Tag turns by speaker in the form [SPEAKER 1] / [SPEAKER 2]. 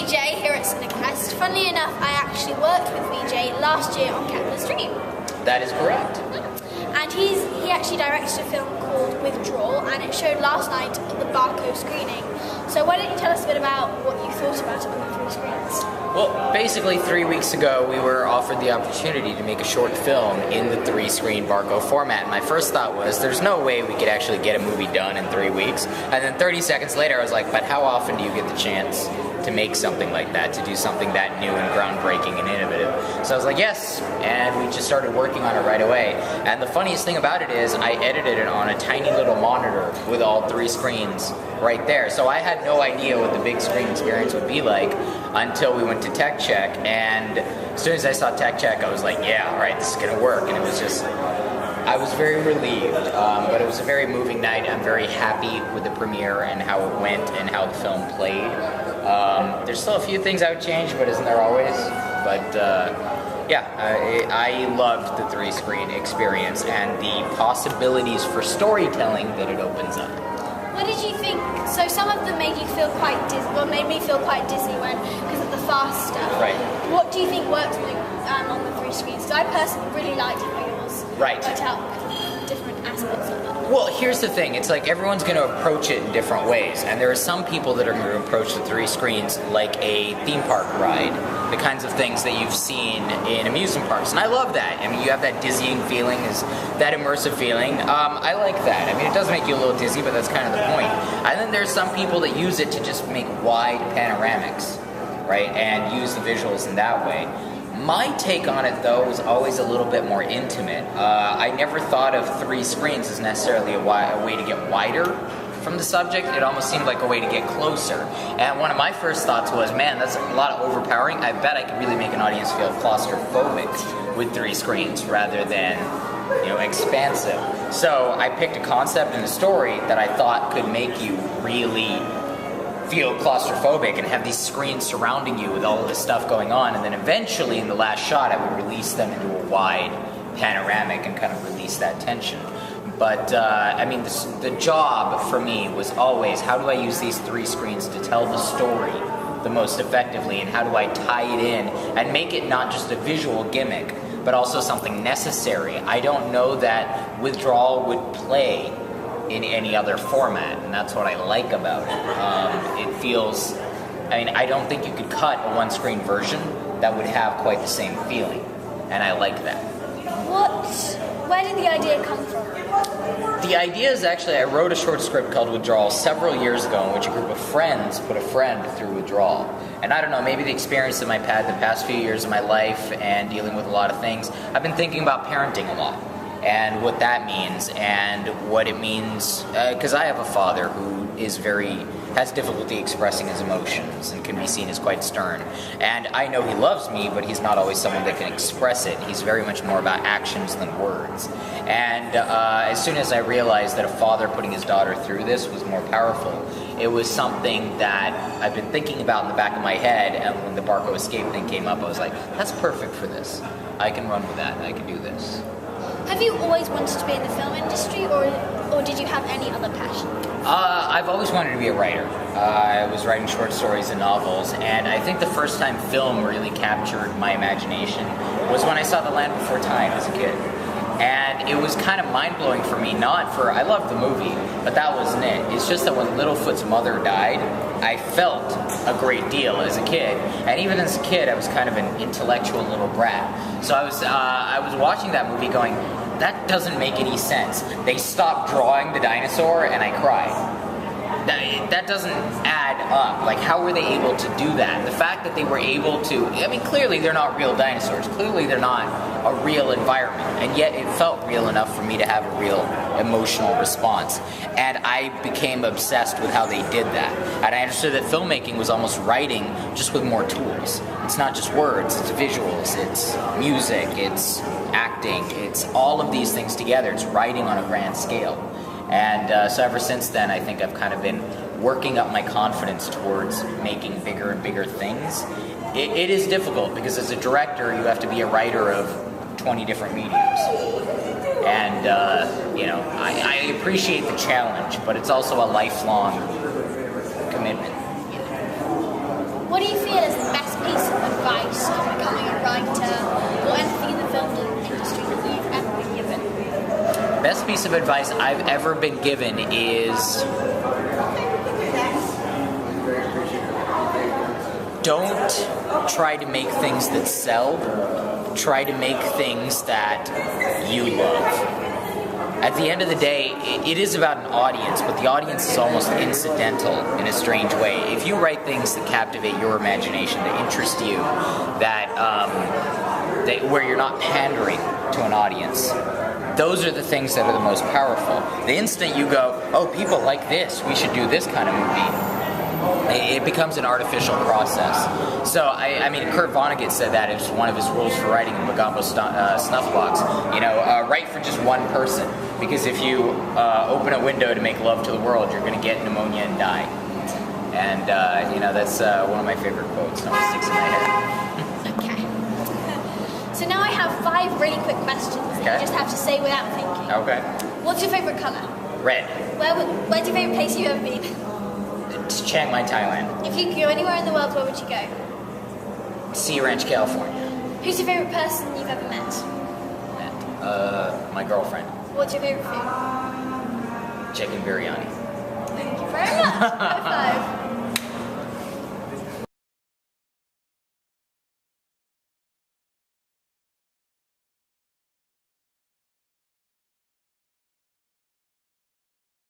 [SPEAKER 1] Veejay here at Cinequest. Funnily enough, I actually worked with Veejay last year on Kepler's Dream.
[SPEAKER 2] That is correct.
[SPEAKER 1] And he actually directed a film called Withdrawal, and it showed last night at the Barco screening. So why don't you tell us a bit about what you thought about it on the 3 screens?
[SPEAKER 2] Well, basically 3 weeks ago we were offered the opportunity to make a short film in the 3-screen Barco format. And my first thought was, there's no way we could actually get a movie done in 3 weeks. And then 30 seconds later I was like, but how often do you get the chance to make something like that, to do something that new and groundbreaking and innovative? So I was like, yes, and we just started working on it right away. And the funniest thing about it is I edited it on a tiny little monitor with all 3 screens right there. So I had no idea what the big screen experience would be like until we went to Tech Check, and as soon as I saw Tech Check I was like, yeah, all right, this is gonna work. And it was just, I was very relieved, but it was a very moving night. I'm very happy with the premiere and how it went and how the film played. There's still a few things I would change, but isn't there always? But yeah, I loved the 3-screen experience and the possibilities for storytelling that it opens up.
[SPEAKER 1] What did you think? So some of them made you feel quite dizzy, well, made me feel quite dizzy because of the fast stuff.
[SPEAKER 2] Right.
[SPEAKER 1] What do you think worked on the 3 screens? Because I personally really liked how yours worked out different aspects of it.
[SPEAKER 2] Well, here's the thing. It's like everyone's going to approach it in different ways. And there are some people that are going to approach the 3 screens like a theme park ride. The kinds of things that you've seen in amusement parks. And I love that. I mean, you have that dizzying feeling, that immersive feeling. I like that. I mean, it does make you a little dizzy, but that's kind of the point. And then there's some people that use it to just make wide panoramics, right? And use the visuals in that way. My take on it, though, was always a little bit more intimate. I never thought of 3 screens as necessarily a way to get wider from the subject. It almost seemed like a way to get closer. And one of my first thoughts was, man, that's a lot of overpowering. I bet I could really make an audience feel claustrophobic with 3 screens rather than, you know, expansive. So I picked a concept and a story that I thought could make you really feel claustrophobic and have these screens surrounding you with all of this stuff going on, and then eventually in the last shot I would release them into a wide panoramic and kind of release that tension. But I mean, the job for me was always, how do I use these 3 screens to tell the story the most effectively, and how do I tie it in and make it not just a visual gimmick but also something necessary. I don't know that Withdrawal would play in any other format, and that's what I like about it. It feels, I mean, I don't think you could cut a 1-screen version that would have quite the same feeling, and I like that.
[SPEAKER 1] Where did the idea come from?
[SPEAKER 2] The idea is actually, I wrote a short script called Withdrawal several years ago in which a group of friends put a friend through withdrawal. And I don't know, maybe the experience that I've had the past few years of my life and dealing with a lot of things, I've been thinking about parenting a lot. And what that means, and what it means, because I have a father who has difficulty expressing his emotions and can be seen as quite stern. And I know he loves me, but he's not always someone that can express it. He's very much more about actions than words. And as soon as I realized that a father putting his daughter through this was more powerful, it was something that I've been thinking about in the back of my head, and when the Barco Escape thing came up, I was like, that's perfect for this. I can run with that, I can do this.
[SPEAKER 1] Have you always wanted to be in the film industry, or did you have any other passion?
[SPEAKER 2] I've always wanted to be a writer. I was writing short stories and novels, and I think the first time film really captured my imagination was when I saw The Land Before Time as a kid. And it was kind of mind-blowing for me, I loved the movie, but that wasn't it. It's just that when Littlefoot's mother died, I felt a great deal as a kid. And even as a kid, I was kind of an intellectual little brat. So I was watching that movie going, that doesn't make any sense. They stopped drawing the dinosaur and I cried. That doesn't add up. Like, how were they able to do that? The fact that they were able to, I mean, clearly they're not real dinosaurs. Clearly they're not a real environment. And yet it felt real enough for me to have a real emotional response. And I became obsessed with how they did that. And I understood that filmmaking was almost writing just with more tools. It's not just words, it's visuals, it's music, it's acting, it's all of these things together. It's writing on a grand scale. And so ever since then, I think I've kind of been working up my confidence towards making bigger and bigger things. It is difficult because as a director, you have to be a writer of 20 different mediums. And, I appreciate the challenge, but it's also a lifelong commitment.
[SPEAKER 1] what do you feel is the best piece of advice on becoming a writer or anything in the film industry that you've ever been given?
[SPEAKER 2] Best piece of advice I've ever been given is don't try to make things that sell. Try to make things that you love. At the end of the day, it is about an audience, but the audience is almost incidental in a strange way. If you write things that captivate your imagination, that interest you, where you're not pandering to an audience, those are the things that are the most powerful. The instant you go, oh, people like this, we should do this kind of movie, it becomes an artificial process. So, I mean, Kurt Vonnegut said that as one of his rules for writing in Magambo Snuff Box. Write for just one person. Because if you open a window to make love to the world, you're going to get pneumonia and die. And, that's one of my favorite quotes. It always sticks in my head.
[SPEAKER 1] Okay. So now I have 5 really quick questions that you just have to say without thinking.
[SPEAKER 2] Okay.
[SPEAKER 1] What's your favorite color?
[SPEAKER 2] Red.
[SPEAKER 1] Where's your favorite place you've ever been?
[SPEAKER 2] To Chiang Mai, Thailand.
[SPEAKER 1] If you could go anywhere in the world, where would you go?
[SPEAKER 2] Sea Ranch, California.
[SPEAKER 1] Who's your favorite person you've ever met?
[SPEAKER 2] My girlfriend.
[SPEAKER 1] What's your favorite food?
[SPEAKER 2] Chicken biryani.
[SPEAKER 1] Thank you very much. High five.